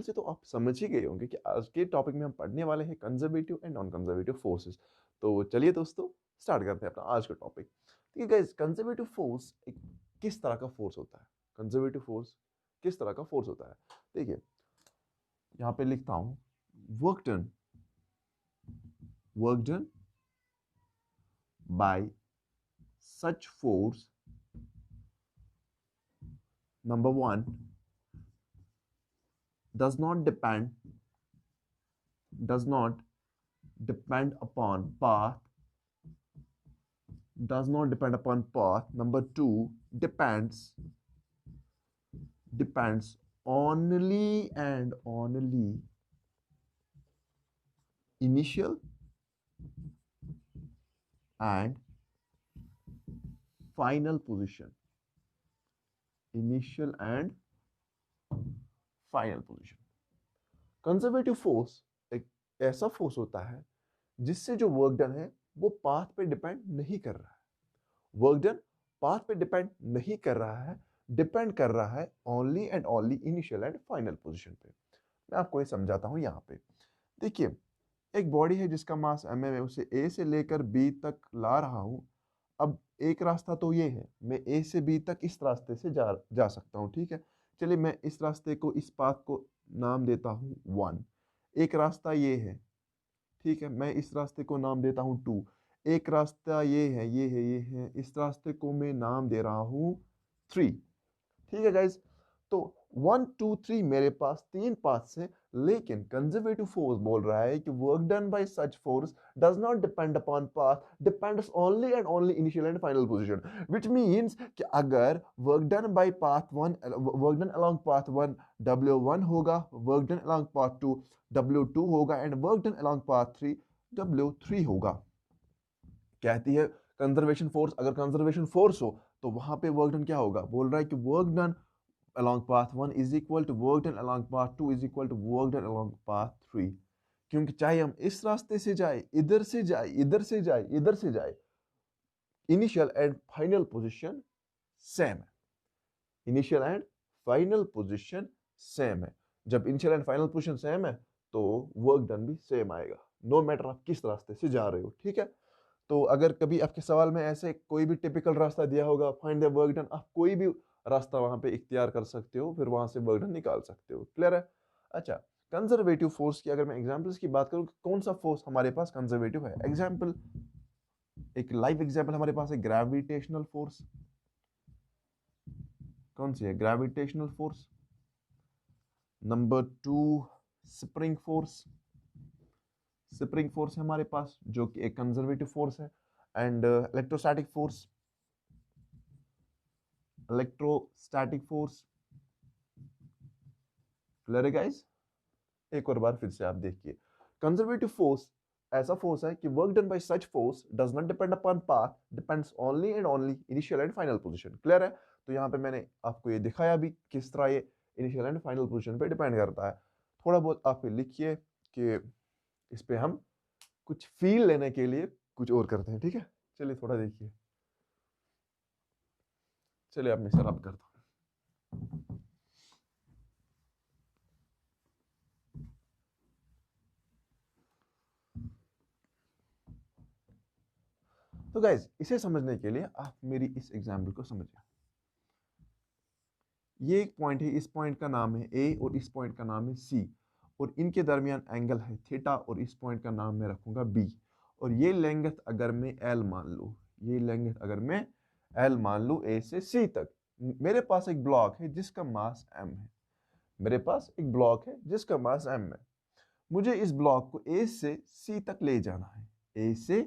Title से तो आप समझ ही गए होंगे कि आज के टॉपिक में हम पढ़ने वाले हैं conservative and non conservative forces. तो चलिए दोस्तों स्टार्ट करते हैं अपना आज का टॉपिक। ठीक है गाइस, कंजर्वेटिव फोर्स एक किस तरह का फोर्स होता है? कंजर्वेटिव फोर्स किस तरह का फोर्स होता है? देखिए यहां पे लिखता हूं, work done by such force, number one, does not depend upon path, does not depend upon path. Number two, depends only and only initial and final position. Initial and final position. Conservative force एक ऐसा force होता है जिससे जो work done है वो path पे depend नहीं कर रहा है। वर्क डन पाथ पे डिपेंड नहीं कर रहा है, डिपेंड कर रहा है only and only initial and final position पे। मैं आपको ये समझाता हूं। यहाँ पे देखिए, एक बॉडी है जिसका मास एम है, उसे ए से लेकर बी तक ला रहा हूं। अब एक रास्ता तो ये है, मैं ए से बी तक इस रास्ते से जा सकता हूं। ठीक है, चलिए मैं इस रास्ते को, इस पाथ को नाम देता हूं 1। एक रास्ता ये है, ठीक है, मैं इस रास्ते को नाम देता हूं 2। एक रास्ता ये है, ये है, इस रास्ते को मैं नाम दे रहा हूं 3। ठीक है गाइज, तो 1 2 3 मेरे पास 3 पाथ्स हैं, लेकिन कंजर्वेटिव फोर्स बोल रहा है कि work done by such force does not depend upon path, depends only and only initial and final position. Which means कि अगर work done by path 1, work done along path 1 W1 होगा, work done along path 2 W2 होगा and work done along path 3 W3 होगा। कहती है conservation force, अगर conservation force हो तो वहां पे वर्क डन क्या होगा? बोल रहा है कि work done along path 1 is equal to work done along path 2 is equal to work done along path 3। क्योंकि चाहे हम इस रास्ते से जाए, इधर से जाए, इधर से जाए, इधर से जाए, initial and final position same है। Initial and final position same है। जब initial and final position same है तो वर्क डन भी सेम आएगा, नो मैटर आप किस रास्ते से जा रहे हो। ठीक है, तो अगर कभी आपके सवाल में ऐसे कोई भी टिपिकल रास्ता दिया होगा, फाइंड द वर्क डन, आप कोई भी रास्ता वहां पे इख्तियार कर सकते हो, फिर वहां से वर्क डन निकाल सकते हो। क्लियर है? अच्छा, कंजर्वेटिव फोर्स की अगर मैं एग्जांपल्स की बात करूं, कौन सा फोर्स हमारे पास कंजर्वेटिव है? एग्जांपल, एक लाइव एग्जांपल हमारे पास है ग्रेविटेशनल फोर्स। कौन सी है? Gravitational force. Number 2, spring force. Spring force है हमारे पास, जो कि एक कंजर्वेटिव फोर्स है। And electrostatic force, electrostatic force. Clear है गाइस? एक और बार फिर से आप देखिए, कंजर्वेटिव फोर्स ऐसा फोर्स है कि work done by such force does not depend upon path, depends only and only initial and final position. Clear है? तो यहाँ पे मैंने आपको ये दिखाया भी किस तरह ये इनिशियल एंड फाइनल पोजीशन पे डिपेंड करता है। थोड़ा बहुत आप लिखिए कि इस पे हम कुछ फील लेने के लिए कुछ और करते हैं। ठीक है, चलिए थोड़ा देखिए। चलिए अब मैं इसे रब करता हूँ। तो गाइज, इसे समझने के लिए आप मेरी इस एग्जाम्पल को समझिए। ये एक पॉइंट है, इस पॉइंट का नाम है ए और इस पॉइंट का नाम है सी, और इनके दरमियान एंगल है थीटा, और इस पॉइंट का नाम मैं रखूंगा बी। और ये लेंथ अगर मैं एल मान लूँ, ये लेंथ अगर मैं एल मान लूँ ए से सी तक, मेरे पास एक ब्लॉक है जिसका मास एम है। मेरे पास एक ब्लॉक है जिसका मास एम है। मुझे इस ब्लॉक को ए से सी तक ले जाना है, ए से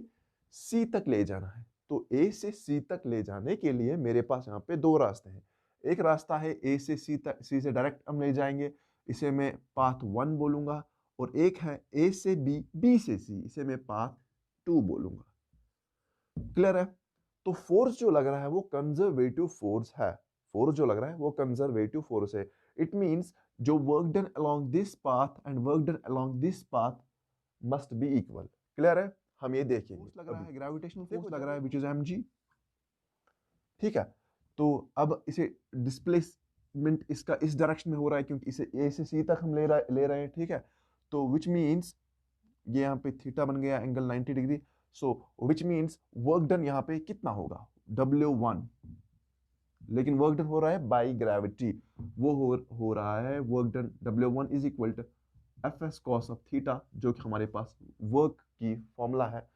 सी तक ले जाना है। तो ए से सी तक ले जाने के लिए मेरे पास यहाँ पे दो रास्ते हैं। एक रास्ता है ए से सी तक, सी से डायरेक्ट हम ले जाएंगे, इसे मैं पाथ 1 बोलूंगा। और एक है ए से बी, बी से सी, इसे मैं पाथ 2 बोलूंगा। क्लियर है? तो फोर्स जो लग रहा है वो कंजर्वेटिव फोर्स है। फोर्स जो लग रहा है वो कंजर्वेटिव फोर्स है। इट मींस जो work done along this path and work done along this path must be equal. Clear है? हम ये देखेंगे। फोर्स लग रहा है, ग्रेविटेशनल फोर्स लग रहा है, विच इज mg। ठीक है, तो अब इसे डिस्प्लेस डिस्प्लेसमेंट इसका इस डायरेक्शन में हो रहा है क्योंकि इसे ए से सी तक हम ले रहे हैं, ठीक है। तो विच मीन्स ये यहाँ पे थीटा बन गया एंगल 90 डिग्री। सो विच मीन्स वर्क डन यहाँ पे कितना होगा, W1, लेकिन वर्क डन हो रहा है बाई ग्रेविटी, वो हो रहा है work done W1 is equal to Fs cos of theta, जो कि हमारे पास वर्क की फॉर्मूला है,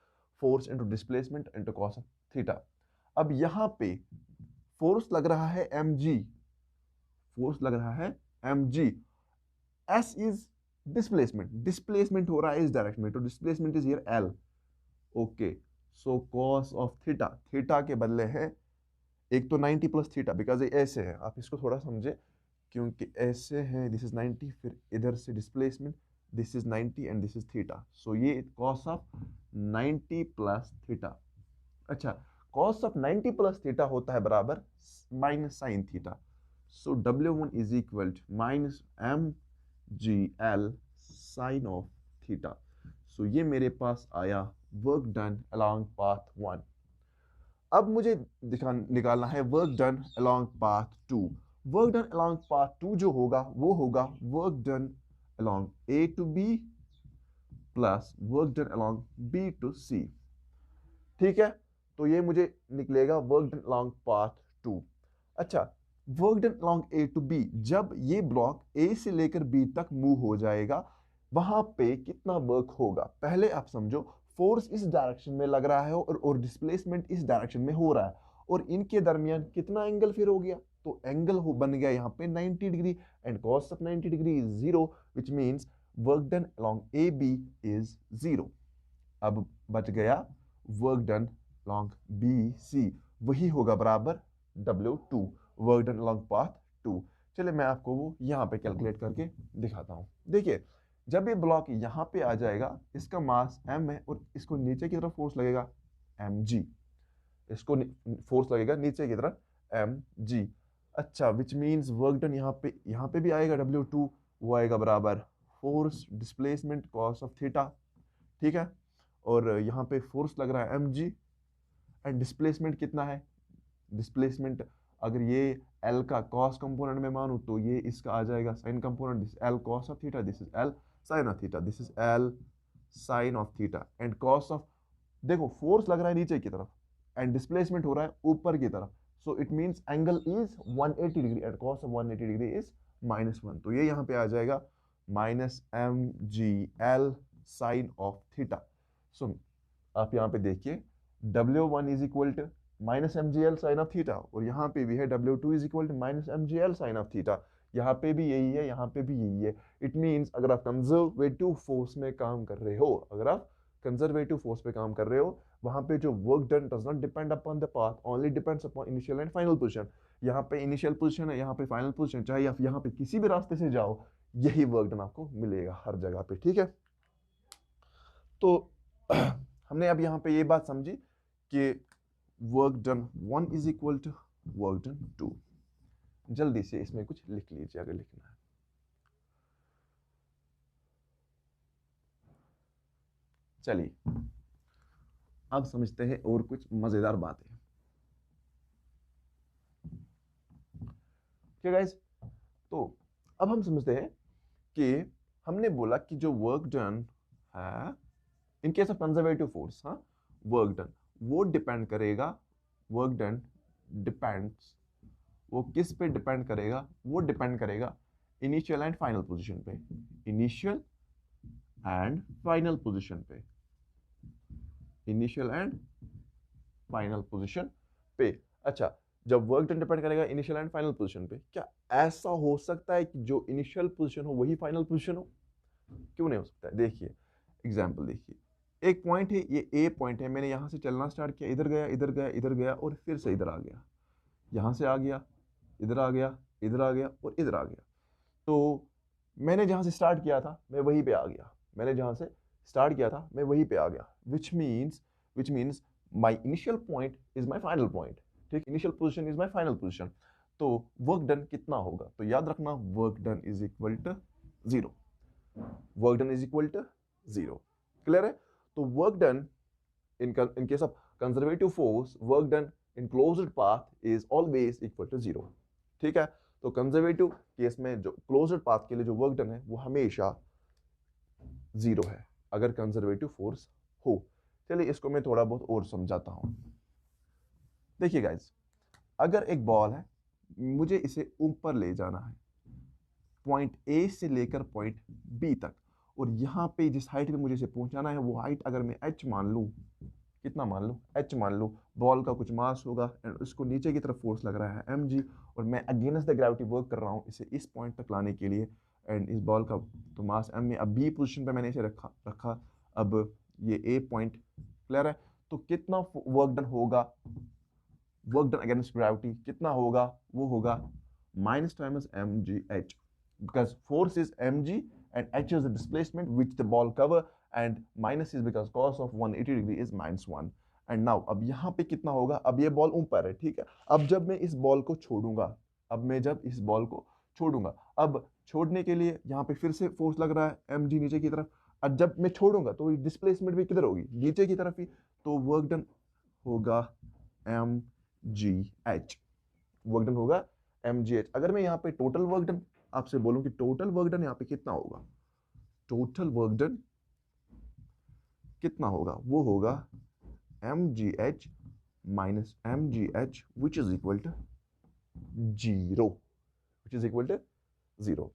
force into displacement into cos of theta. अब यहाँ पे फोर्स लग रहा है mg, फोर्स लग रहा है mg, s is displacement, displacement हो रहा है इस डायरेक्शन में, तो displacement is here l। Okay, so cos of theta, theta के बदले है एक तो 90 प्लस थीटा, बिकॉज ये ऐसे है, आप इसको थोड़ा समझे, क्योंकि ऐसे है, दिस इज 90, फिर इधर से displacement, this is 90 and this is theta, so ये कॉस ऑफ 90 प्लस थीटा। अच्छा, कॉस ऑफ 90 प्लस थीटा होता है बराबर minus sine theta, so W1 is equal to minus mgl sine of theta. So ये मेरे पास आया वर्क डन अलोंग पाथ 1। अब मुझे निकालना है work done along path 2। Work done along path 2 जो होगा वो होगा work done along A to B plus work done along B to C, ठीक है। तो ये मुझे निकलेगा वर्क डन अलोंग पाथ 2। अच्छा, work done along A to B, जब ये ब्लॉक A से लेकर B तक मूव हो जाएगा, वहां पे कितना वर्क होगा, पहले आप समझो, फोर्स इस डायरेक्शन में लग रहा है और डिस्प्लेसमेंट इस डायरेक्शन में हो रहा है, और इनके दरमियान कितना एंगल फिर हो गया, तो एंगल बन गया यहाँ पे 90 degree, and cos of 90 degree is 0, which means work done along A B is 0। अब बच गया work done along B C, वही होगा बराबर W2, work done along path 2। चलिए मैं आपको वो यहाँ पे कैलकुलेट करके दिखाता हूँ। देखिए, जब ये ब्लॉक यहाँ पे आ जाएगा, इसका मास m है और इसको नीचे की तरफ फोर्स लगेगा mg, इसको फोर्स लगेगा नीचे की तरफ mg। अच्छा, विच मीन्स वर्क डन यहाँ पे भी आएगा W2, वो आएगा बराबर force displacement cos of theta, ठीक है। और यहाँ पे फोर्स लग रहा है mg, एंड डिस्प्लेसमेंट कितना है, डिस्प्लेसमेंट अगर ये L का कॉस कंपोनेंट में मानूं तो ये इसका आ जाएगा sine component, this L cos of theta, this is L sine of theta, this is L sine of theta, and cos of, देखो फोर्स लग रहा है नीचे की तरफ एंड डिस्प्लेसमेंट हो रहा है ऊपर की तरफ, so it means angle is 180 degree and cos of 180 degree is -1, तो ये यहाँ पे आ जाएगा minus mgl sine of theta. So आप यहाँ पे देखिए, W1 is equal to minus mgl sine of theta, और यहाँ पे भी है W2 is equal to minus mgl sine of theta, यहाँ पे भी यही है, यहाँ पे भी यही है। इट मीन्स अगर आप कंजर्वेटिव फोर्स में काम कर रहे हो, अगर आप कंजर्वेटिव फोर्स पे काम कर रहे हो, वहां पे जो work done does not depend upon the path, only depends upon initial and final position. यहाँ पे इनिशियल पोजीशन है, यहाँ पे फाइनल पोजीशन, चाहे आप यहाँ पे किसी भी रास्ते से जाओ, यही वर्क डन आपको मिलेगा हर जगह पे, ठीक है। तो हमने अब यहाँ पे ये बात समझी कि work done 1 is equal to work done 2। जल्दी से इसमें कुछ लिख लीजिए अगर लिखना है। चलिए अब समझते हैं और कुछ मजेदार बातें, ठीक है गाइस। तो अब हम समझते हैं कि हमने बोला कि जो वर्क डन है in case of conservative force, हाँ, वर्क डन वो डिपेंड करेगा, वर्क डन डिपेंड्स, वो किस पे डिपेंड करेगा, वो डिपेंड करेगा इनिशियल एंड फाइनल पोजीशन पे, इनिशियल एंड फाइनल पोजीशन पे, इनिशियल एंड फाइनल पोजीशन पे। अच्छा, जब वर्क डन डिपेंड करेगा इनिशियल एंड फाइनल पोजीशन पे, क्या ऐसा हो सकता है कि जो इनिशियल पोजीशन हो वही फाइनल पोजीशन हो? क्यों नहीं हो सकता है? देखिए एग्जांपल देखिए, एक पॉइंट है, ये ए पॉइंट है, मैंने यहां से चलना स्टार्ट किया, इधर गया इधर गया इधर गया और फिर से इधर आ गया, यहां से आ गया, इधर आ गया, इधर आ गया और इधर आ गया। तो मैंने जहां से स्टार्ट किया था मैं वहीं पे आ गया, मैंने जहां से स्टार्ट किया था मैं वहीं पे आ गया, which means my initial point is my final point, ठीक, initial position is my final position. तो वर्क डन कितना होगा, तो याद रखना work done is equal to 0, work done is equal to 0, clear है। तो work done in case of conservative force, work done in closed path is always equal to 0, ठीक है। तो कंजर्वेटिव केस में जो क्लोज्ड पाथ के लिए जो वर्क डन है वो हमेशा 0 है अगर कंजर्वेटिव फोर्स हो। चलिए इसको मैं थोड़ा बहुत और समझाता हूं। देखिए गाइस, अगर एक बॉल है, मुझे इसे ऊपर ले जाना है पॉइंट ए से लेकर पॉइंट बी तक, और यहाँ पे जिस हाइट पे मुझे इसे पहुंचाना है वो हाइट अगर मैं h मान लूँ, कितना मान लूँ, h मान लूँ, बॉल का कुछ मास होगा एंड उसको नीचे की तरफ फोर्स लग रहा है mg, और मैं अगेंस्ट द ग्रेविटी वर्क कर रहा हूँ इसे इस पॉइंट तक लाने के लिए, एंड इस बॉल का तो मास m में, अब बी पोजीशन पे मैंने इसे रखा। अब ये ए पॉइंट क्लियर है, तो कितना वर्क डन होगा, वर्क डन अगेंस्ट ग्रेविटी कितना होगा, वो होगा minus times mgh, because force is mg and h is the displacement which the ball cover, and minus is because cos of 180 degree is -1। And now अब यहाँ पे कितना होगा, अब ये बॉल ऊपर है, ठीक है, अब जब मैं इस बॉल को छोड़ूंगा, अब मैं जब इस बॉल को छोड़ूंगा, अब छोड़ने के लिए यहाँ पे फिर से फोर्स लग रहा है mg नीचे की तरफ, अब जब मैं छोड़ूंगा तो डिस्प्लेसमेंट भी किधर होगी, नीचे की तरफ ही, तो वर्क डन होगा mgh, वर्क डन होगा mgh। अगर मैं यहाँ पे टोटल वर्क डन आपसे बोलूं कि टोटल वर्क डन यहाँ पे कितना होगा, टोटल वर्क डन कितना होगा, वो होगा mgh minus mgh which is equal to 0, which is equal to 0।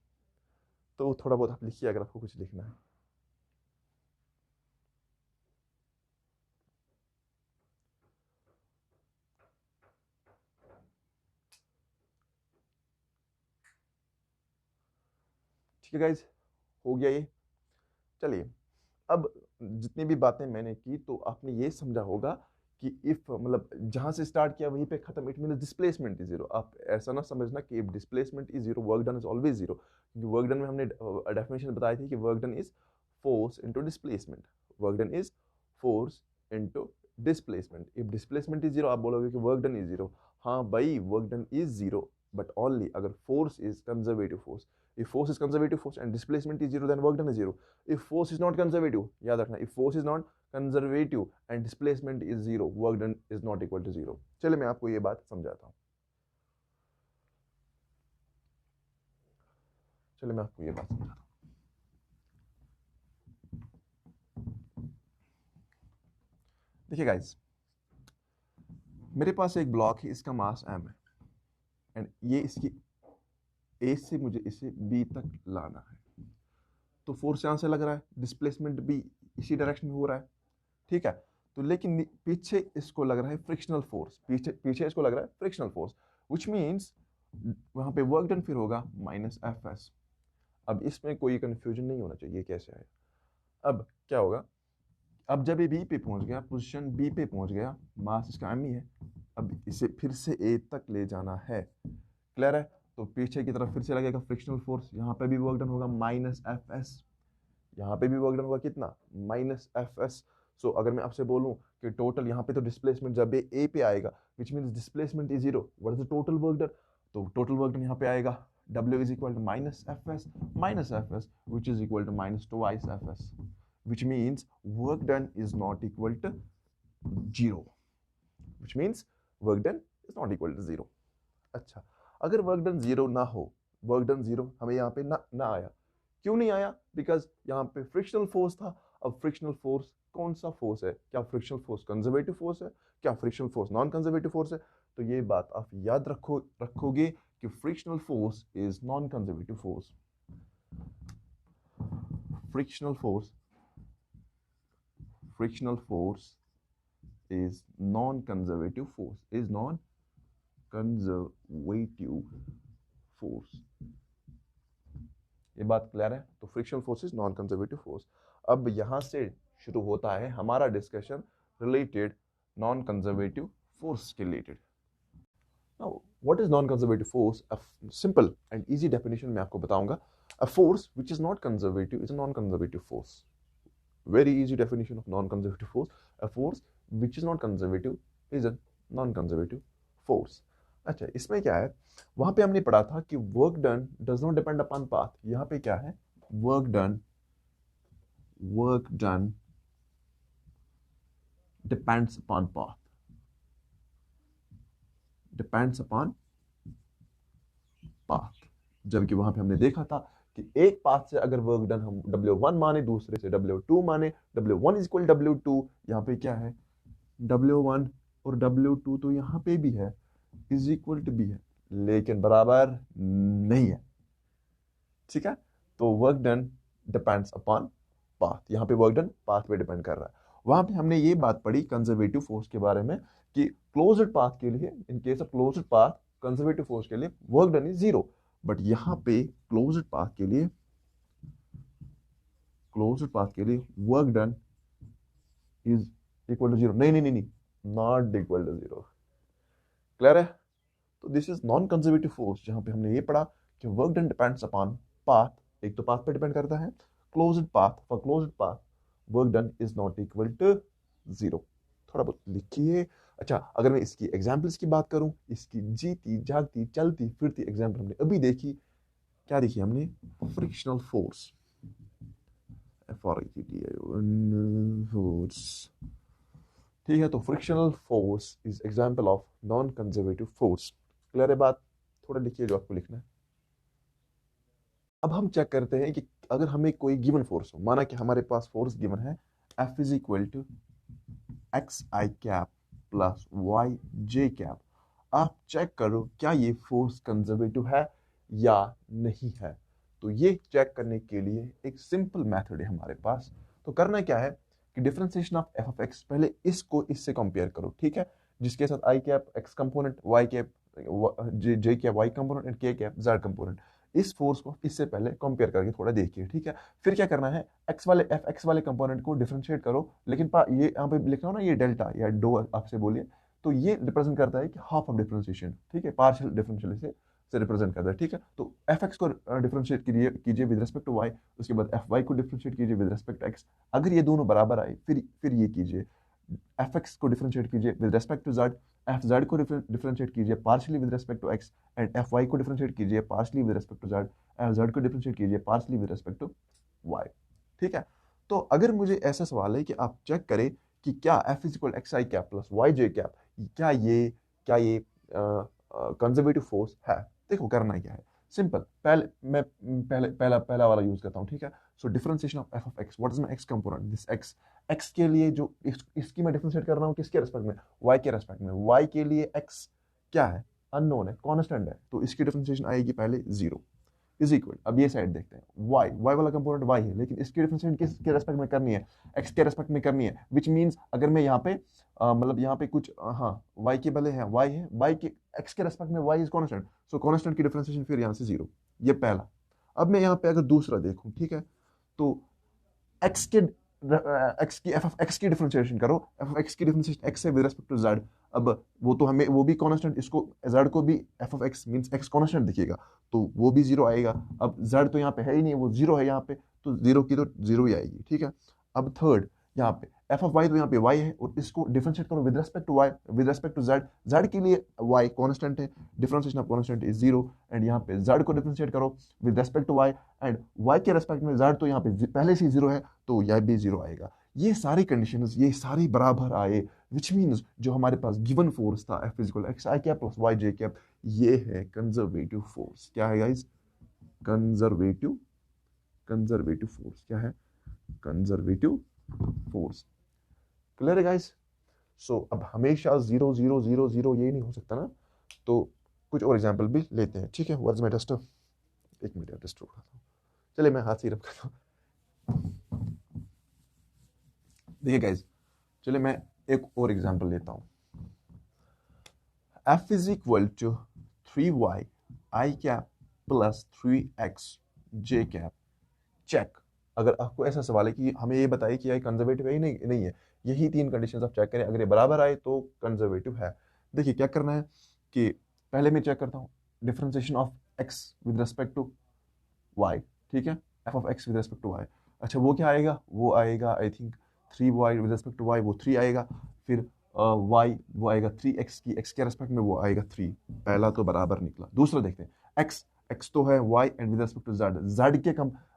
तो थोड़ा बहुत आप लिखिए अगर आपको कुछ लिखना है। ठीक है गाइज, हो गया ये। चलिए अब जितनी भी बातें मैंने की तो आपने ये समझा होगा कि इफ मतलब जहां से स्टार्ट किया वहीं पे खत्म, इट मींस डिस्प्लेसमेंट इज 0। आप ऐसा ना समझना कि if displacement is 0 work done is always 0, क्योंकि वर्क डन में हमने डेफिनेशन बताई थी कि work done is force into displacement, work done is force into displacement. If displacement is 0 आप बोलोगे कि वर्क डन इज 0, हाँ भाई work done is 0, but only अगर force is conservative force. If force is conservative force and displacement is 0, then work done is 0. If force is not conservative, याद रखना, if force is not conservative and displacement is 0, work done is not equal to 0। चलिए मैं आपको ये बात समझाता हूँ, चलिए मैं आपको ये बात समझाता हूँ। देखिए गाइस, मेरे पास एक ब्लॉक है, इसका मास m है, एंड ये इसकी A से मुझे इसे B तक लाना है, तो फोर्स यहां से लग रहा है, डिस्प्लेसमेंट भी इसी डायरेक्शन में हो रहा है, ठीक है, तो लेकिन पीछे इसको लग रहा है फ्रिक्शनल फोर्स, पीछे इसको लग रहा है फ्रिक्शनल फोर्स, व्हिच मींस वहां पे वर्क डन फिर होगा माइनस एफ एस। अब इसमें कोई कंफ्यूजन नहीं होना चाहिए कैसे आएगा। अब क्या होगा, अब जब ये बी पे पहुंच गया, पोजीशन बी पे पहुंच गया, मास इसका एम ही है, अब इसे फिर से ए तक ले जाना है, क्लियर है, तो पीछे की तरफ फिर से लगेगा फ्रिक्शनल फोर्स, यहाँ पे भी वर्क डन होगा माइनस एफ एस, यहाँ पे भी वर्क डन होगा कितना, माइनस एफ एस। सो अगर मैं आपसे बोलूं कि टोटल यहाँ पे तो डिस्प्लेसमेंट जब ए पे आएगा which means displacement is 0, what is the total work done, तो टोटल वर्क डन यहाँ पे आएगा W is equal to minus fs which is equal to minus twice fs, which means work done is not equal to 0, which means work done is not equal to 0। अच्छा, अगर work done 0 ना हो, work done 0 हमें यहाँ पे ना आया, क्यों नहीं आया, बिकॉज यहाँ पे फ्रिक्शनल फोर्स था। अब फ्रिक्शनल फोर्स कौन सा फोर्स है, क्या फ्रिक्शनल फोर्स कंजर्वेटिव फोर्स है, क्या frictional force non conservative force है, तो ये बात आप याद रखोगे कि frictional force is non conservative force, frictional force is non conservative force, is non conservative force, ये बात क्लियर है, तो frictional force is non conservative force. अब यहां से शुरू होता है हमारा discussion related non conservative force के रिलेटेड। Now what is non conservative force, a simple and easy definition मैं आपको बताऊंगा। A force which is not conservative is a non conservative force, very easy definition of non conservative force, a force which is not conservative is a non conservative force. अच्छा, इसमें क्या है, वहां पे हमने पढ़ा था कि work done does not depend upon path, यहां पे क्या है, work done depends upon path, depends upon path, जबकि वहां पे हमने देखा था कि एक पाथ से अगर वर्क डन हम W1 माने, दूसरे से W2 माने, W1 इज इक्वल W2, यहाँ पे क्या है W1 और W2 तो यहाँ पे भी है, इज इक्वल टू भी है, लेकिन बराबर नहीं है। ठीक है, तो work done depends upon path, यहाँ पे वर्क डन पाथ पे डिपेंड कर रहा है। वहां पे हमने ये बात पढ़ी कंजर्वेटिव फोर्स के बारे में कि क्लोज्ड पाथ के लिए, in case of closed path conservative force के लिए वर्क डन इज 0, बट यहाँ पे क्लोज्ड पाथ के लिए work done is equal to 0। नहीं, नॉट इक्वल टू 0। क्लियर है? तो this is non conservative force, जहां पे हमने ये पढ़ा कि work done depends upon path, एक तो पाथ पे डिपेंड करता है, closed path, for closed path work done is not equal to 0। थोड़ा बहुत लिखिए। अच्छा, अगर मैं इसकी एग्जांपल्स की बात करूं, इसकी जीती जागती चलती फिरती एग्जांपल हमने अभी देखी, क्या देखी हमने? Frictional force, force. ठीक है, तो frictional force is example of non conservative force. Clear है बात? थोड़ा लिखिए जो आपको लिखना है। अब हम चेक करते हैं कि अगर हमें कोई गिवन फोर्स हो, माना कि हमारे पास फोर्स गिवन है F is equal to X I cap plus Y J cap. आप चेक करो क्या ये फोर्स कंजर्वेटिव है या नहीं है। तो ये चेक करने के लिए एक सिंपल मेथड है हमारे पास। तो करना क्या है कि differentiation of f of x, पहले इसको इससे कंपेयर करो, ठीक है, जिसके साथ i cap x component, y cap j cap y component and k cap z component. इस फोर्स को इससे पहले कंपेयर करके थोड़ा देखिए, ठीक है। फिर क्या करना है, एक्स वाले कंपोनेंट को डिफरेंशिएट करो, लेकिन ये यहाँ पे लिखा हो ना, ये डेल्टा या डो आपसे बोलिए, तो ये रिप्रेजेंट करता है कि हाफ ऑफ डिफरेंशिएशन, ठीक है, पार्शियल डिफरेंशियल से रिप्रेजेंट करता है, ठीक है। तो एफ एक्स को डिफरेंशिएट कीजिए विद रिस्पेक्ट टू वाई, उसके बाद एफ वाई को डिफरेंशिएट कीजिए विद रिस्पेक्ट टू एक्स। अगर ये दोनों बराबर आए फिर ये कीजिए, एफ एक्स को डिफरेंशिएट कीजिए with respect to Z, F Z को डिफरेंशिएट कीजिए partially with respect to X, and F Y को डिफरेंशिएट कीजिए partially with respect to Z, F Z को डिफरेंशिएट कीजिए partially with respect to Y. ठीक है, तो अगर मुझे ऐसा सवाल है कि आप चेक करें कि क्या F is equal X I cap plus Y J cap, क्या ये कंजर्वेटिव फोर्स है। देखो करना क्या है, सिंपल, पहला वाला यूज करता हूँ, ठीक है। So differentiation of f of x, what is my x component, this x के लिए जो इसकी मैं डिफरेंशिएट कर रहा हूँ किसके रेस्पेक्ट में, वाई के रेस्पेक्ट में। वाई के लिए एक्स क्या है, अननोन है, कांस्टेंट है, तो इसकी डिफरेंशिएशन आएगी पहले 0 इज इक्वल। अब ये साइड देखते हैं, वाई वाला कंपोनेंट वाई है, लेकिन इसकी डिफरेंशिएशन किसके रेस्पेक्ट में करनी है, एक्स के रेस्पेक्ट में करनी है, विच मींस अगर मैं यहाँ पे मतलब यहाँ पे कुछ वाई के भले हैं, वाई है, वाई के एक्स के रेस्पेक्ट में Y is constant, so constant की डिफरेंशिएशन फिर यहाँ से 0, ये पहला। अब मैं यहाँ पे अगर दूसरा देखूं, ठीक है, तो एक्स की डिफरेंशिएशन करो, एफ ऑफ एक्स की डिफरेंशिएशन एक्स है विद रिस्पेक्ट टू जेड। अब वो तो हमें वो भी कांस्टेंट, इसको जेड को भी F of x means x constant दिखेगा, तो वो भी 0 आएगा। अब जेड तो यहाँ पे है ही नहीं, वो 0 है यहाँ पे, तो 0 की तो 0 ही आएगी, ठीक है। अब थर्ड, यहाँ पे एफ ऑफ वाई, तो यहाँ पे वाई है, और इसको डिफरेंशिएट करो with respect to Y, with respect to Z. Z के लिए वाई कांस्टेंट है, differentiation of constant is 0, and यहाँ पे जेड को डिफरेंशिएट करो with respect to Y, and Y के रेस्पेक्ट में जेड तो यहाँ पे पहले से 0 है, तो यह भी 0 आएगा। ये सारी कंडीशंस, ये सारी बराबर आए, विच मीन्स जो हमारे पास गिवन फोर्स था F equal X I cap plus Y J cap, ये है कंजर्वेटिव फोर्स। क्या है गाइस, कंजर्वेटिव फोर्स। क्या है, कंजर्वेटिव फोर्स। क्लियर है गाइस? सो अब हमेशा 0 0 0 0 ये नहीं हो सकता ना, तो कुछ और एग्जांपल भी लेते हैं, ठीक है। वर्ड्स में टेस्टर, एक मिनट टेस्टर उठाता हूँ, चलिए मैं हाथ से रब करता हूँ। देखिए गाइस, चलिए मैं एक और एग्जांपल लेता हूँ। f is equal to 3y I cap प्लस 3x j कैप। चेक, अगर आपको ऐसा सवाल है कि हमें ये बताइए कि यह कंजर्वेटिव है ही नहीं है, यही 3 कंडीशंस आप चेक करें, अगर ये बराबर आए तो कंजर्वेटिव है। देखिए क्या करना है कि पहले मैं चेक करता हूँ differentiation of x with respect to y, ठीक है, f of x with respect to y। अच्छा वो क्या आएगा, वो आएगा I think 3y with respect to y, वो 3 आएगा, फिर y वो आएगा 3x की x के रेस्पेक्ट में, वो आएगा 3। पहला तो बराबर निकला। दूसरा देखते हैं, x तो है y and with respect to z के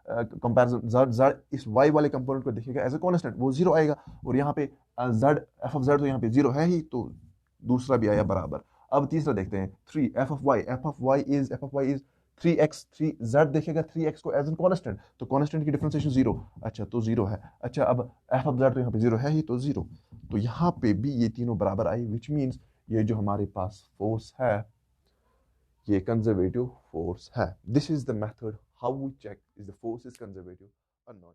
कंपैरिजन z इस y वाले कंपोनेंट को देखिएगा एज ए कांस्टेंट, वो 0 आएगा, और यहाँ पे z f ऑफ z तो यहाँ पे 0 है ही, तो दूसरा भी आया बराबर। अब तीसरा देखते हैं 3 f of y is 3x 3z देखेगा 3x को एज एन कांस्टेंट, तो कांस्टेंट की डिफरेंशिएशन 0, अच्छा तो 0 है। अच्छा अब f ऑफ z तो यहाँ पे 0 है ही, तो 0, तो यहाँ पे भी ये तीनों बराबर आई, विच मीन्स ये जो हमारे पास फोर्स है ये कंजर्वेटिव फोर्स है। This is the method how we check is the force is conservative और नॉट।